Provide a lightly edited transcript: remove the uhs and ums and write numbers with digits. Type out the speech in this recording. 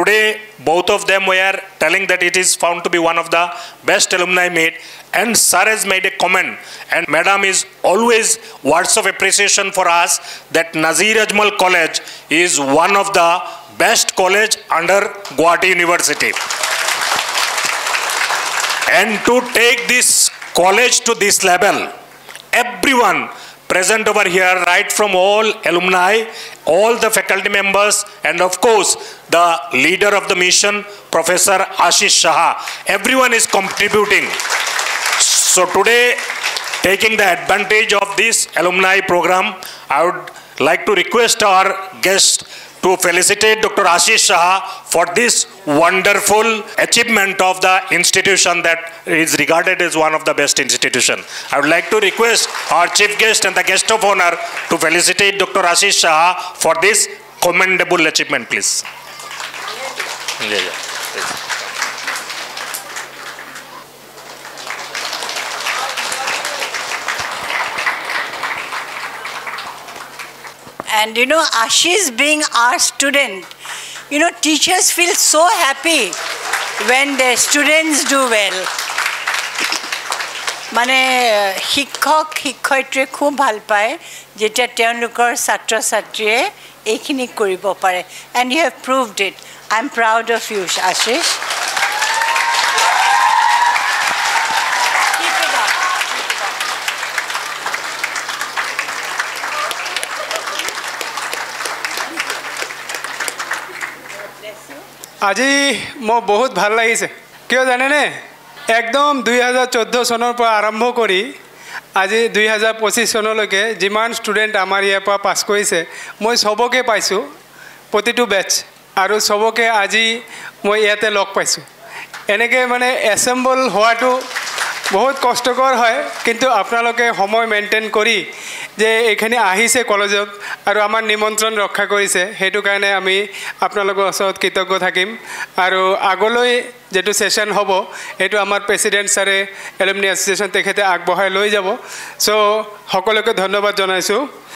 today both of them were telling that it is found to be one of the best alumni meet, and sir has made a comment, and madam is always words of appreciation for us that Nazir Ajmal College is one of the best college under Guwahati University. And to take this college to this level, everyone present over here, right from all alumni, all the faculty members, and of course, the leader of the mission, Professor Ashish Shah, everyone is contributing. So today, taking the advantage of this alumni program, I would like to request our guest to felicitate Dr. Ashish Shah for this wonderful achievement of the institution that is regarded as one of the best institutions. I would like to request our chief guest and the guest of honor to felicitate Dr. Ashish Shah for this commendable achievement, please. Please. And you know, Ashish being our student, you know, teachers feel so happy when their students do well. মানে শিক্ষক শিক্ষয়িত্ৰীয়ে খুব ভাল পায় যেতিয়া তেওঁলোকৰ ছাত্ৰ ছাত্ৰীয়ে এইখিনি কৰিব পাৰে, and you have proved it. I'm proud of you, Ashish. আজি মই বহুত ভাল লাগিছে, কিয় জানেনে? একদম 2014 চনৰ পৰা আৰম্ভ কৰি আজি 2025 চনলৈকে যিমান ষ্টুডেণ্ট আমাৰ ইয়াৰ পৰা পাছ কৰিছে, মই সবকে পাইছোঁ, প্ৰতিটো বেচ, আৰু সবকে আজি মই ইয়াতে লগ পাইছোঁ। এনেকৈ মানে এছেম্বল হোৱাটো বহুত কষ্টকৰ হয়, কিন্তু আপোনালোকে সময় মেইনটেইন কৰি যে এইখিনি আহিছে কলেজত আৰু আমাৰ নিমন্ত্ৰণ ৰক্ষা কৰিছে, সেইটো কাৰণে আমি আপোনালোকৰ ওচৰত কৃতজ্ঞ থাকিম। আৰু আগলৈ যেটো সেশন হ'ব এইটো আমাৰ প্ৰেসিডেন্ট ছাৰে এলুমনি এছ'চিয়েশ্যন তেখেতে আগবঢ়াই লৈ যাব। সো সকলোকে ধন্যবাদ জনাইছোঁ।